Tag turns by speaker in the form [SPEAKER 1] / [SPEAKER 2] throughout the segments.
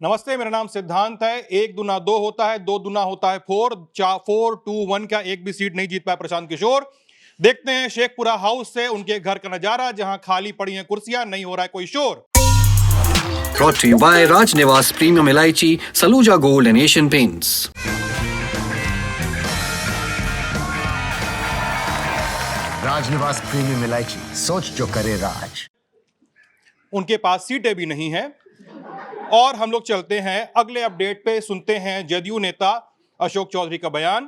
[SPEAKER 1] नमस्ते, मेरा नाम सिद्धांत है। 1 दूना 2 होता है, 2 दूना होता है 4। 4 2 1 का एक भी सीट नहीं जीत पाया प्रशांत किशोर। देखते हैं शेखपुरा हाउस से उनके घर का नजारा, जहां खाली पड़ी हैं कुर्सियां, नहीं हो रहा है कोई शोर।
[SPEAKER 2] Brought to you by Raj Niwas Premium Elaichi, Saluja Gold and Asian Paints.
[SPEAKER 3] Rajnivas premium इलायची, सोच जो करे राज।
[SPEAKER 1] उनके पास सीटें भी नहीं हैं। और हम लोग चलते हैं अगले अपडेट पे, सुनते हैं जदयू नेता अशोक चौधरी का बयान,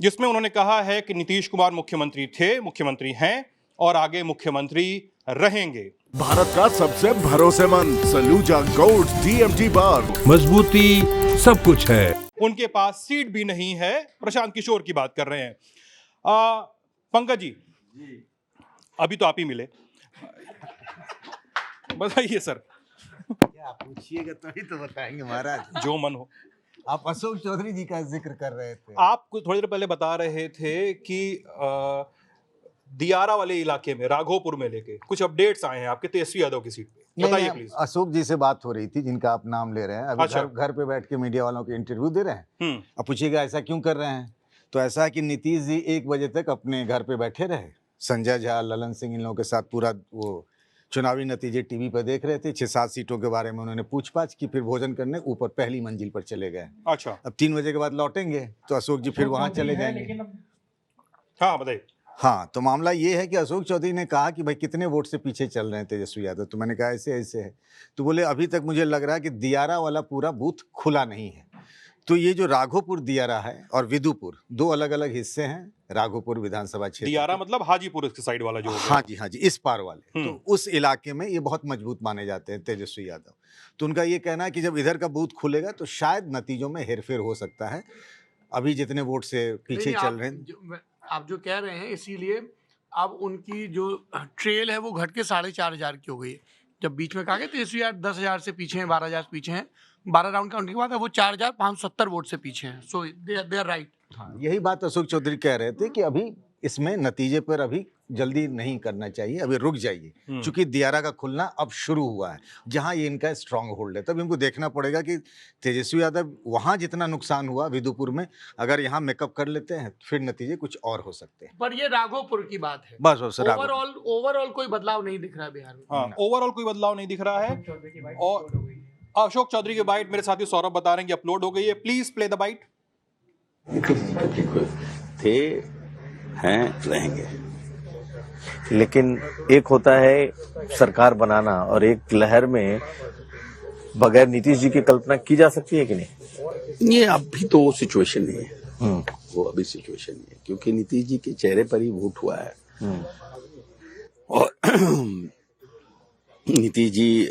[SPEAKER 1] जिसमें उन्होंने कहा है कि नीतीश कुमार मुख्यमंत्री थे, मुख्यमंत्री हैं और आगे मुख्यमंत्री रहेंगे।
[SPEAKER 4] भारत का सबसे भरोसेमंद सलूजा गोल्ड DMG बार,
[SPEAKER 5] मजबूती सब कुछ है।
[SPEAKER 1] उनके पास सीट भी नहीं है। प्रशांत किशोर की बात कर रहे हैं। पंकज जी, अभी तो आप ही मिले, बताइए सर।
[SPEAKER 3] क्या पूछिएगा तभी तो बताएंगे महाराज,
[SPEAKER 1] जो मन हो।
[SPEAKER 3] आप अशोक चौधरी जी का जिक्र कर रहे थे।
[SPEAKER 1] आप कुछ थोड़ी देर पहले बता रहे थे कि दियारा वाले इलाके में, राघोपुर में लेके कुछ अपडेट्स आए हैं आपके तेजस्वी यादव की सीट पे, बताइए प्लीज।
[SPEAKER 3] अशोक जी से बात हो रही थी, जिनका आप नाम ले रहे हैं। अभी
[SPEAKER 1] अच्छा।
[SPEAKER 3] घर पे बैठ के मीडिया वालों के इंटरव्यू दे रहे हैं। अब पूछिएगा ऐसा क्यों कर रहे हैं, तो ऐसा है कि नीतीश जी 1 बजे तक अपने घर पे बैठे रहे, संजय झा, ललन सिंह, इन लोगों के साथ पूरा वो चुनावी नतीजे टीवी पर देख रहे थे। 6-7 सीटों के बारे में उन्होंने पूछ-पाछ की, फिर भोजन करने ऊपर पहली मंजिल पर चले गए।
[SPEAKER 1] अच्छा।
[SPEAKER 3] अब 3 बजे के बाद लौटेंगे तो अशोक जी फिर वहां चले जाएंगे।
[SPEAKER 1] हाँ बताइए।
[SPEAKER 3] हाँ, तो मामला ये है कि अशोक चौधरी ने कहा कि भाई कितने वोट से पीछे चल रहे हैं तेजस्वी यादव, तो मैंने कहा ऐसे ऐसे है। तो बोले अभी तक मुझे लग रहा है कि दियारा वाला पूरा बूथ खुला नहीं है। तो ये जो राघोपुर दियारा है और विदुपुर, 2 अलग अलग हिस्से हैं राघोपुर विधानसभा क्षेत्र।
[SPEAKER 1] दियारा मतलब हाजीपुर के साइड वाला जो हो गया।
[SPEAKER 3] हाँ जी, इस पार वाले। तो उस इलाके में ये बहुत मजबूत माने जाते हैं तेजस्वी यादव। तो उनका ये कहना है कि जब इधर का बूथ खुलेगा तो शायद नतीजों में हेरफेर हो सकता है। अभी जितने वोट से पीछे चल रहे हैं,
[SPEAKER 6] आप जो कह रहे हैं, इसीलिए अब उनकी जो ट्रेल है वो घट के 4,500 की हो गई है। जब बीच में कहा गया तेजस्वी यादव 10,000 से पीछे हैं, 12,000 से पीछे हैं, 12 राउंड काउंटिंग के बाद वो 4,570 वोट से पीछे हैं। सो दे आर राइट।
[SPEAKER 3] हाँ, यही बात अशोक चौधरी कह रहे थे कि अभी इसमें नतीजे पर अभी जल्दी नहीं करना चाहिए, अभी रुक जाइए, क्योंकि दियारा का खुलना अब शुरू हुआ है, जहां ये इनका स्ट्रांग होल्ड है। तब इनको देखना पड़ेगा कि तेजस्वी यादव वहां जितना नुकसान हुआ विदुपुर में, अगर यहाँ मेकअप कर लेते हैं फिर नतीजे कुछ और हो सकते हैं।
[SPEAKER 6] पर ये राघोपुर की बात है,
[SPEAKER 3] बस
[SPEAKER 6] ओवरऑल कोई बदलाव नहीं दिख रहा है बिहार में।
[SPEAKER 1] हाँ, ओवरऑल कोई बदलाव नहीं दिख रहा है। और अशोक चौधरी की बाइट मेरे साथी सौरभ बता रहे हैं कि अपलोड हो गई है। Please play the bite.
[SPEAKER 7] थे, हैं, रहेंगे, लेकिन एक होता है सरकार बनाना और एक लहर में बगैर नीतीश जी की कल्पना की जा सकती है कि नहीं?
[SPEAKER 8] ये अभी तो वो सिचुएशन नहीं है। वो अभी सिचुएशन नहीं है, क्योंकि नीतीश जी के चेहरे पर ही वोट हुआ है। और नीतीश जी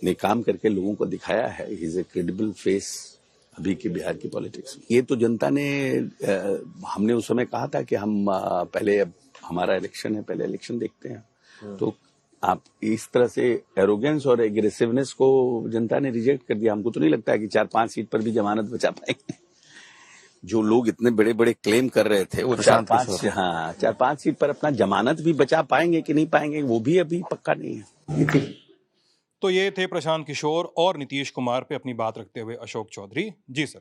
[SPEAKER 8] ने काम करके लोगों को दिखाया है, he is a credible face अभी के बिहार की पॉलिटिक्स में। ये तो जनता ने, हमने उस समय कहा था कि हम पहले, हमारा इलेक्शन है, पहले इलेक्शन देखते हैं। तो आप इस तरह से एरोगेंस और एग्रेसिवनेस को जनता ने रिजेक्ट कर दिया। हमको तो नहीं लगता है कि 4-5 सीट पर भी जमानत बचा पाएंगे। जो लोग इतने बड़े बड़े क्लेम कर रहे थे, वो 4-5 सीट पर अपना जमानत भी बचा पाएंगे कि नहीं पाएंगे, वो भी अभी पक्का नहीं है।
[SPEAKER 1] तो ये थे प्रशांत किशोर और नीतीश कुमार पे अपनी बात रखते हुए अशोक चौधरी। जी sir,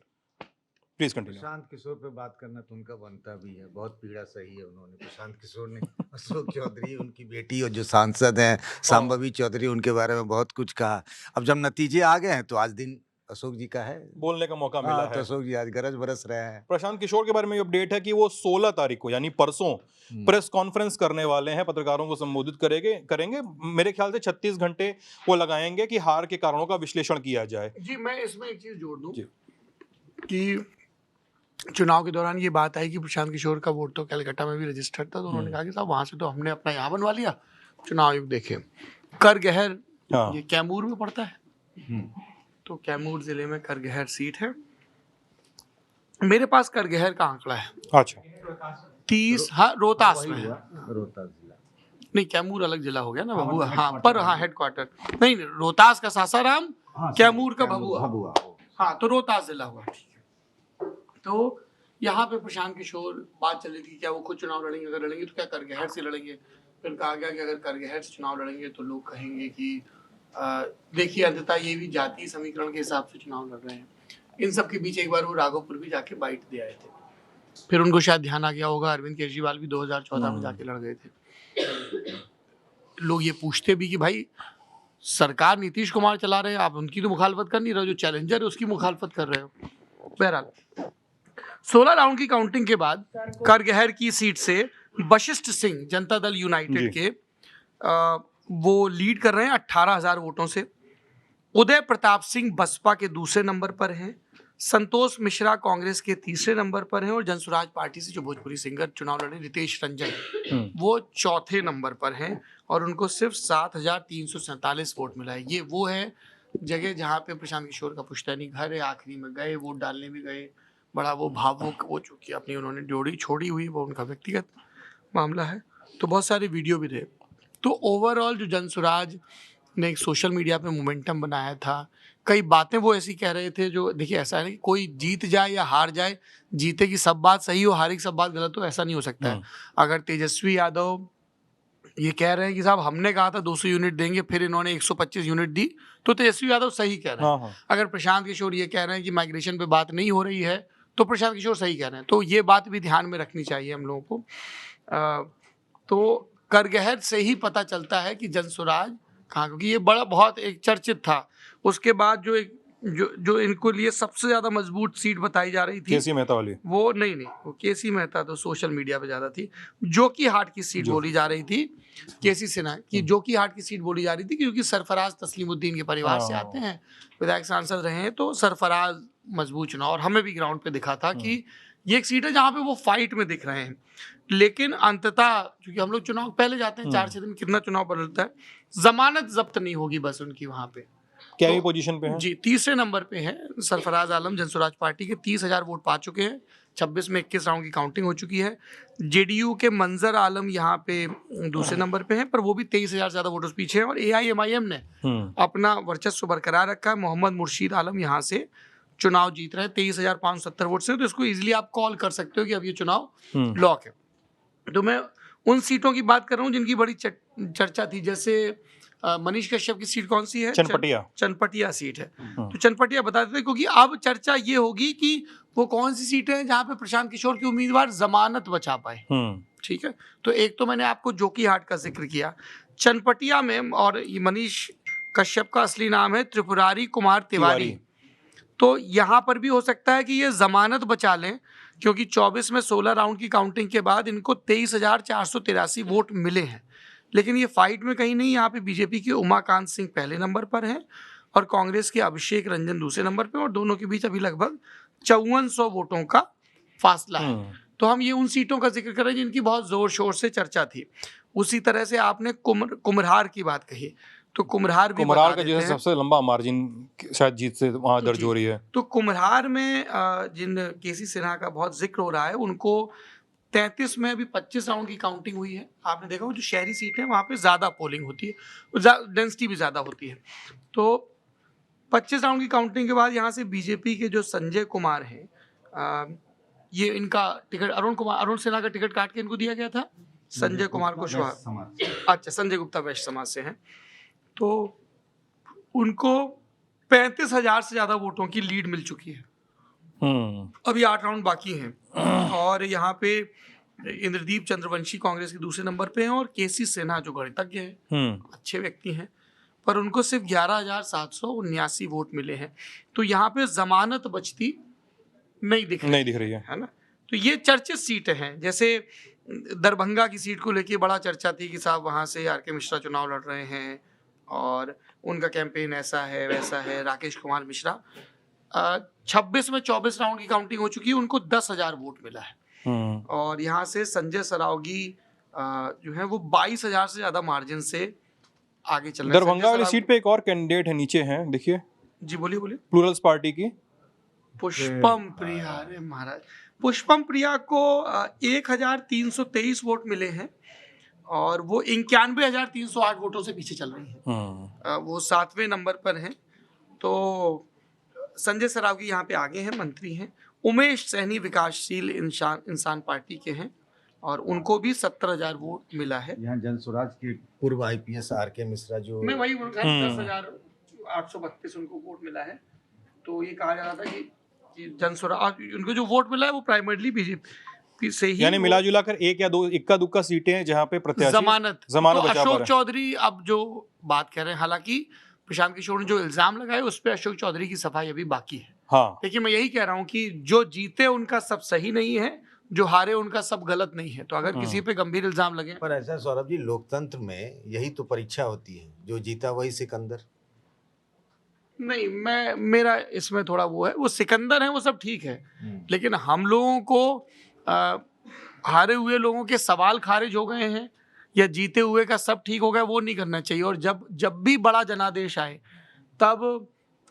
[SPEAKER 1] please continue.
[SPEAKER 3] Prashant Kishor पे बात करना तो उनका बनता भी है, बहुत पीड़ा सही है उन्होंने, प्रशांत किशोर ने। अशोक चौधरी, उनकी बेटी और जो सांसद हैं सांबवी चौधरी, उनके बारे में बहुत कुछ कहा। अब जब नतीजे आ गए हैं तो आज दिन अशोक जी का है,
[SPEAKER 1] बोलने का मौका मिला है।
[SPEAKER 3] तो अशोक जी आज गरज बरस रहे हैं।
[SPEAKER 1] प्रशांत किशोर के बारे में अपडेट है कि वो 16 तारीख को यानी परसों प्रेस कॉन्फ्रेंस करने वाले हैं, पत्रकारों को संबोधित करेंगे। मेरे ख्याल से 36 घंटे वो लगाएंगे कि हार के कारणों का विश्लेषण किया जाए।
[SPEAKER 6] जी, मैं इसमें एक चीज जोड़ दूं कि चुनाव के दौरान ये बात आई कि प्रशांत किशोर का वोट तो कलकत्ता में भी रजिस्टर्ड था, तो उन्होंने कहा कि साहब वहां से तो हमने अपना यहाँ बनवा लिया। चुनाव आयोग देखे करगहर, ये कैमूर में पड़ता है, तो कैमूर जिले में करगहर सीट है। मेरे पास करगहर का आंकड़ा है।
[SPEAKER 1] अच्छा।
[SPEAKER 6] 30, हाँ, रोहतास में है। नहीं, कैमूर अलग जिला हो गया ना, भभुआ। हाँ, पर हाँ हेडक्वार्टर नहीं, रोहतास का सासाराम, कैमूर का भभुआ। हाँ, तो रोहतास जिला हुआ। ठीक है, तो यहाँ पे प्रशांत किशोर बात चली थी क्या वो खुद चुनाव लड़ेंगे, अगर लड़ेंगे तो क्या करगहर से लड़ेंगे। फिर कहा गया कि अगर करगहर से चुनाव लड़ेंगे तो लोग कहेंगे कि देखिए अंततः ये भी जातीय समीकरण के हिसाब से चुनाव लड़ रहे हैं। इन सब के बीच एक बार वो राघोपुर भी जाके बाइट दे आए थे, फिर उनको शायद ध्यान आ गया होगा। अरविंद केजरीवाल भी 2014 में जाके लड़ गए थे। लोग ये पूछते भी कि भाई सरकार नीतीश कुमार चला रहे हैं, आप उनकी तो मुखालफत कर नहीं रहे हो, जो चैलेंजर है उसकी मुखालफत कर रहे हो। बहरहाल 16 राउंड की काउंटिंग के बाद करगहर की सीट से वशिष्ठ सिंह जनता दल यूनाइटेड के वो लीड कर रहे हैं 18,000 वोटों से। उदय प्रताप सिंह बसपा के दूसरे नंबर पर हैं, संतोष मिश्रा कांग्रेस के तीसरे नंबर पर हैं और जनसुराज पार्टी से जो भोजपुरी सिंगर चुनाव लड़े रितेश रंजन वो चौथे नंबर पर हैं और उनको सिर्फ 7,347 वोट मिला है। ये वो है जगह जहाँ पे प्रशांत किशोर का पुश्तैनी घर है, आखिरी में गए वोट डालने भी गए, बड़ा वो भावुक, वो चूंकि अपनी उन्होंने ड्योढ़ी छोड़ी हुई, वो उनका व्यक्तिगत मामला है, तो बहुत सारे वीडियो भी थे। तो ओवरऑल जो जनसुराज ने एक सोशल मीडिया पे मोमेंटम बनाया था, कई बातें वो ऐसी कह रहे थे जो, देखिए ऐसा है कि कोई जीत जाए या हार जाए, जीते की सब बात सही हो, हारे की सब बात गलत हो, ऐसा नहीं हो सकता है। अगर तेजस्वी यादव ये कह रहे हैं कि साहब हमने कहा था 200 यूनिट देंगे, फिर इन्होंने 125 यूनिट दी, तो तेजस्वी यादव सही कह रहे हैं। अगर प्रशांत किशोर ये कह रहे हैं कि माइग्रेशन पे बात नहीं हो रही है, तो प्रशांत किशोर सही कह रहे हैं। तो ये बात भी ध्यान में रखनी चाहिए हम लोगों को। तो करगहर से ही पता चलता है कि जनसुराज कहाँ, क्योंकि ये बड़ा बहुत एक चर्चित था। उसके बाद जो इनको लिए सबसे ज्यादा मजबूत सीट बताई जा रही थी,
[SPEAKER 1] केसी मेहता वाली,
[SPEAKER 6] वो नहीं, वो केसी मेहता तो सोशल मीडिया पे ज्यादा थी। जोकीहाट की सीट बोली जा रही थी, केसी सिन्हा की जोकीहाट की सीट बोली जा रही थी, क्योंकि सरफराज तस्लीमुद्दीन के परिवार से आते हैं, विधायक सांसद रहे हैं, तो सरफराज मजबूत चुनाव। और हमें भी ग्राउंड पे दिखा था कि ये एक सीट है जहाँ पे वो फाइट में दिख रहे हैं। लेकिन अंततः क्योंकि हम लोग चुनाव पहले जाते हैं 4-6 दिन, कितना चुनाव बदलता है, जमानत जब्त नहीं होगी बस उनकी वहां पे।
[SPEAKER 1] क्या ही पोजीशन पे है
[SPEAKER 6] जी, तीसरे नंबर पे है सरफराज आलम जनसुराज पार्टी के, 30,000 वोट पा चुके हैं। 26 में 21 राउंड की काउंटिंग हो चुकी है। जेडीयू के मंजर आलम यहाँ पे दूसरे नंबर पे हैं, पर वो भी 23,000 ज्यादा वोटों से पीछे हैं। और AIMIM ने अपना वर्चस्व बरकरार रखा है। मोहम्मद मुर्शीद आलम यहाँ से चुनाव जीत रहे हैं 23,570 वोट से। तो इसको इजिली आप कॉल कर सकते हो कि अब ये चुनाव लॉक है। तो मैं उन सीटों की बात कर रहा हूँ जिनकी बड़ी चर्चा थी, जैसे मनीष कश्यप की सीट कौन सी है? चनपटिया सीट है। तो चनपटिया बता देते, क्योंकि अब चर्चा ये होगी कि वो कौन सी सीट है जहाँ पे प्रशांत किशोर के उम्मीदवार जमानत बचा पाए। ठीक है, तो एक तो मैंने आपको जोकीहाट का जिक्र किया, चनपटिया में, और मनीष कश्यप का असली नाम है त्रिपुरारी कुमार तिवारी। तो यहाँ पर भी हो सकता है कि ये जमानत बचा लें, क्योंकि 24 में 16 राउंड की काउंटिंग के बाद इनको 23,483 वोट मिले हैं। लेकिन ये फाइट में कहीं नहीं, यहाँ पे बीजेपी के उमाकांत सिंह पहले नंबर पर हैं और कांग्रेस के अभिषेक रंजन दूसरे नंबर पे, और दोनों के बीच अभी लगभग 5400 वोटों का फासला है। तो हम ये उन सीटों का जिक्र कर रहे हैं जिनकी बहुत जोर शोर से चर्चा थी। उसी तरह से आपने कुम्हरार की बात कही, तो कुम्हरार
[SPEAKER 1] का जैसे सबसे लंबा मार्जिन शायद जीत से वहां दर्ज हो रही है।
[SPEAKER 6] तो कुम्हरार में जिन केसी सिन्हा का बहुत जिक्र हो रहा है, उनको 33 में अभी 25 राउंड की काउंटिंग हुई है। आपने देखा जो शहरी सीट है वहाँ पे ज़्यादा पोलिंग होती है, डेंसिटी भी ज़्यादा होती है। तो 25 राउंड की काउंटिंग के बाद यहाँ से बीजेपी के जो संजय कुमार हैं, ये इनका टिकट अरुण सिन्हा का टिकट काट के इनको दिया गया था। संजय कुमार कुशवाहा, अच्छा, संजय गुप्ता वैश्य समाज से हैं, तो उनको 35,000 से ज़्यादा वोटों की लीड मिल चुकी है। अभी 8 राउंड बाकी हैं। और यहाँ पे इंद्रदीप चंद्रवंशी कांग्रेस के दूसरे नंबर पे हैं, और केसी सिन्हा जो गणितज्ञ हैं, अच्छे व्यक्ति हैं, पर उनको सिर्फ 11,779 वोट मिले हैं। तो यहाँ पे जमानत बचती नहीं दिख रही है ना। तो ये चर्चित सीटें हैं। जैसे दरभंगा की सीट को लेके बड़ा चर्चा थी कि साहब वहाँ से RK मिश्रा चुनाव लड़ रहे हैं और उनका कैंपेन ऐसा है वैसा है। राकेश कुमार मिश्रा 26 में 24 राउंड की काउंटिंग हो चुकी है, उनको 10,000 वोट मिला है। और यहाँ से संजय सरावगी जो है वो 22,000 से ज्यादा मार्जिन से आगे चल रहे हैं।
[SPEAKER 1] दरभंगा वाली सीट पे एक और कैंडिडेट है, नीचे हैं, देखिए
[SPEAKER 6] जी, बोलिए।
[SPEAKER 1] प्लूरल्स पार्टी की
[SPEAKER 6] पुष्पम प्रिया। अरे महाराज, पुष्पम प्रिया को 1,323 वोट मिले हैं और वो 91,308 वोटों से पीछे चल रही है। वो 7वें नंबर पर हैं। तो संजय सरावगी यहाँ पे आगे हैं, मंत्री हैं। उमेश सैनी विकासशील इंसान पार्टी के हैं और उनको भी 70,000 वोट मिला है।
[SPEAKER 3] यहाँ जन स्वराज के पूर्व IPS RK मिश्रा जो
[SPEAKER 6] मैं वही बोल रहा हूँ, 10,832 उनको वोट मिला है। तो ये कहा जा रहा था कि जन स्वराज उनको जो वोट मिला है वो प्राइमरीली बीजेपी से ही,
[SPEAKER 1] यानी मिला जुला कर एक या दो इक्का दुक्का सीटें हैं जहां पे प्रत्याशी
[SPEAKER 6] जमानत
[SPEAKER 1] तो
[SPEAKER 6] बचा
[SPEAKER 1] बचा
[SPEAKER 6] अशोक
[SPEAKER 1] पा
[SPEAKER 6] चौधरी अब जो बात कर रहे हैं, हालांकि प्रशांत किशोर ने जो इल्जाम लगाए उस पर अशोक चौधरी की सफाई अभी बाकी है।
[SPEAKER 1] हाँ,
[SPEAKER 6] लेकिन मैं यही कह रहा हूं कि जो जीते उनका सब सही नहीं है, जो हारे उनका सब गलत नहीं है। तो अगर किसी पे गंभीर इल्जाम लगे,
[SPEAKER 3] पर ऐसा सौरभ जी, लोकतंत्र में यही तो परीक्षा होती है, जो जीता वही सिकंदर।
[SPEAKER 6] नहीं, मेरा इसमें थोड़ा वो है, वो सिकंदर है वो सब ठीक है, लेकिन हम लोगों को हारे हुए लोगों के सवाल खारिज हो गए हैं या जीते हुए का सब ठीक हो गया, वो नहीं करना चाहिए। और जब भी बड़ा जनादेश आए तब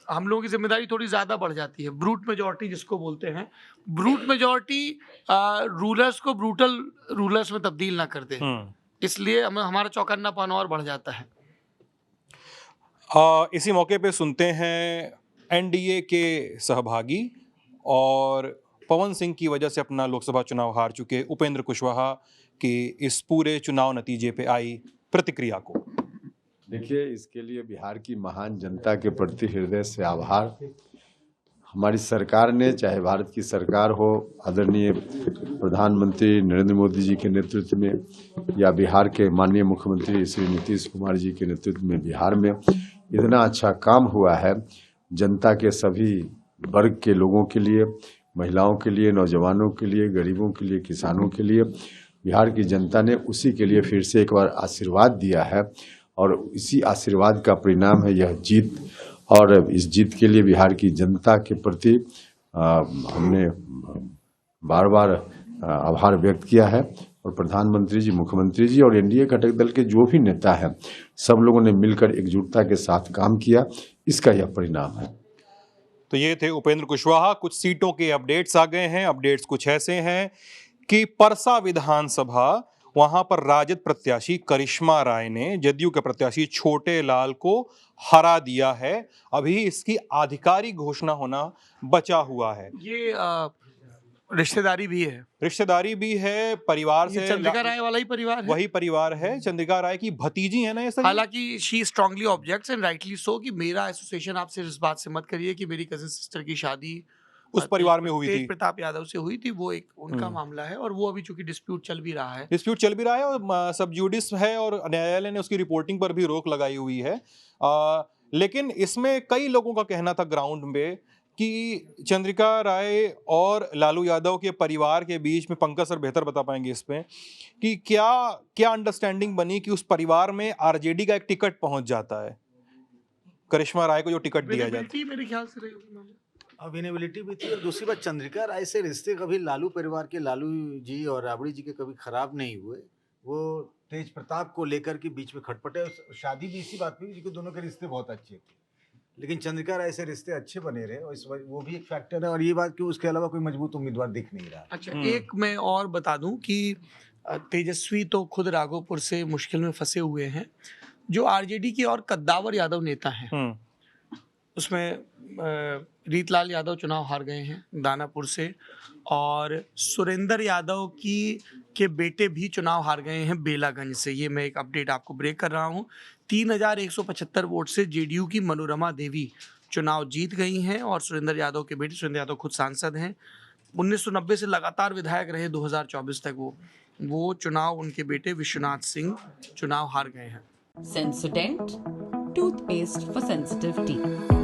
[SPEAKER 6] हम लोगों की जिम्मेदारी थोड़ी ज्यादा बढ़ जाती है। ब्रूट मेजॉरिटी जिसको बोलते हैं, ब्रूट मेजॉरिटी रूलर्स को ब्रूटल रूलर्स में तब्दील ना कर दे, इसलिए हमारा चौकन्नापन और बढ़ जाता है।
[SPEAKER 1] इसी मौके पे सुनते हैं NDA के सहभागी और पवन सिंह की वजह से अपना लोकसभा चुनाव हार चुके उपेंद्र कुशवाहा की इस पूरे चुनाव नतीजे पे आई प्रतिक्रिया को।
[SPEAKER 9] देखिए, इसके लिए बिहार की महान जनता के प्रति हृदय से आभार। हमारी सरकार ने, चाहे भारत की सरकार हो, आदरणीय प्रधानमंत्री नरेंद्र मोदी जी के नेतृत्व में, या बिहार के माननीय मुख्यमंत्री श्री नीतीश कुमार जी के नेतृत्व में बिहार में इतना अच्छा काम हुआ है। जनता के सभी वर्ग के लोगों के लिए, महिलाओं के लिए, नौजवानों के लिए, गरीबों के लिए, किसानों के लिए बिहार की जनता ने उसी के लिए फिर से एक बार आशीर्वाद दिया है और इसी आशीर्वाद का परिणाम है यह जीत। और इस जीत के लिए बिहार की जनता के प्रति हमने बार बार आभार व्यक्त किया है। और प्रधानमंत्री जी, मुख्यमंत्री जी और NDA घटक दल के जो भी नेता हैं, सब लोगों ने मिलकर एकजुटता के साथ काम किया, इसका यह परिणाम है।
[SPEAKER 1] तो ये थे उपेंद्र कुशवाहा। कुछ सीटों के अपडेट्स आ गए हैं। अपडेट्स कुछ ऐसे हैं कि परसा विधानसभा, वहां पर राजद प्रत्याशी करिश्मा राय ने जदयू के प्रत्याशी छोटे लाल को हरा दिया है। अभी इसकी आधिकारिक घोषणा होना बचा हुआ है।
[SPEAKER 6] ये रिश्तेदारी भी है,
[SPEAKER 1] परिवार से।
[SPEAKER 6] चंद्रिका राय वाला ही परिवार है,
[SPEAKER 1] वही परिवार है, चंद्रिका राय की भतीजी है ना ये सर।
[SPEAKER 6] हालांकि she strongly objects and rightly so कि मेरा एसोसिएशन आपसे इस बात से मत करिए कि मेरी कजिन सिस्टर की शादी
[SPEAKER 1] उस परिवार में हुई थी,
[SPEAKER 6] तेज प्रताप यादव से हुई थी। वो एक उनका मामला है और वो अभी चूंकि डिस्प्यूट चल भी रहा है
[SPEAKER 1] और सब जुडिस है और न्यायालय ने उसकी रिपोर्टिंग पर भी रोक लगाई हुई है। लेकिन इसमें कई लोगों का कहना था ग्राउंड में कि चंद्रिका राय और लालू यादव के परिवार के बीच में, पंकज सर बेहतर बता पाएंगे इसमें, कि क्या अंडरस्टैंडिंग बनी कि उस परिवार में RJD का एक टिकट पहुंच जाता है, करिश्मा राय को जो टिकट दिया जाता है।
[SPEAKER 6] मेरे ख्याल से रही
[SPEAKER 3] अवेलेबिलिटी भी थी। और दूसरी बात, चंद्रिका राय से रिश्ते कभी लालू परिवार के, लालू जी और राबड़ी जी के कभी खराब नहीं हुए। वो तेज प्रताप को लेकर के बीच में खटपटे, शादी भी इसी बात पे क्योंकि दोनों के रिश्ते बहुत अच्छे थे, लेकिन चंद्रिका राय से रिश्ते अच्छे बने रहे और वो भी एक फैक्टर है। और ये बात कि उसके अलावा कोई मजबूत उम्मीदवार दिख नहीं रहा।
[SPEAKER 6] अच्छा, एक मैं और बता दूं कि तेजस्वी तो खुद राघोपुर से मुश्किल में फंसे हुए हैं। जो RJD के और कद्दावर यादव नेता हैं, उसमें रीतलाल यादव चुनाव हार गए हैं दानापुर से, और सुरेंद्र यादव के बेटे भी चुनाव हार गए हैं बेलागंज से। ये मैं एक अपडेट आपको ब्रेक कर रहा हूँ। 3,175 वोट से JDU की मनोरमा देवी चुनाव जीत गई हैं और सुरेंद्र यादव के बेटे, सुरेंद्र यादव खुद सांसद हैं, 1990 से लगातार विधायक रहे 2024 तक वो चुनाव उनके बेटे विश्वनाथ सिंह चुनाव हार गए हैं।
[SPEAKER 10] Sensodyne, toothpaste for sensitive teeth.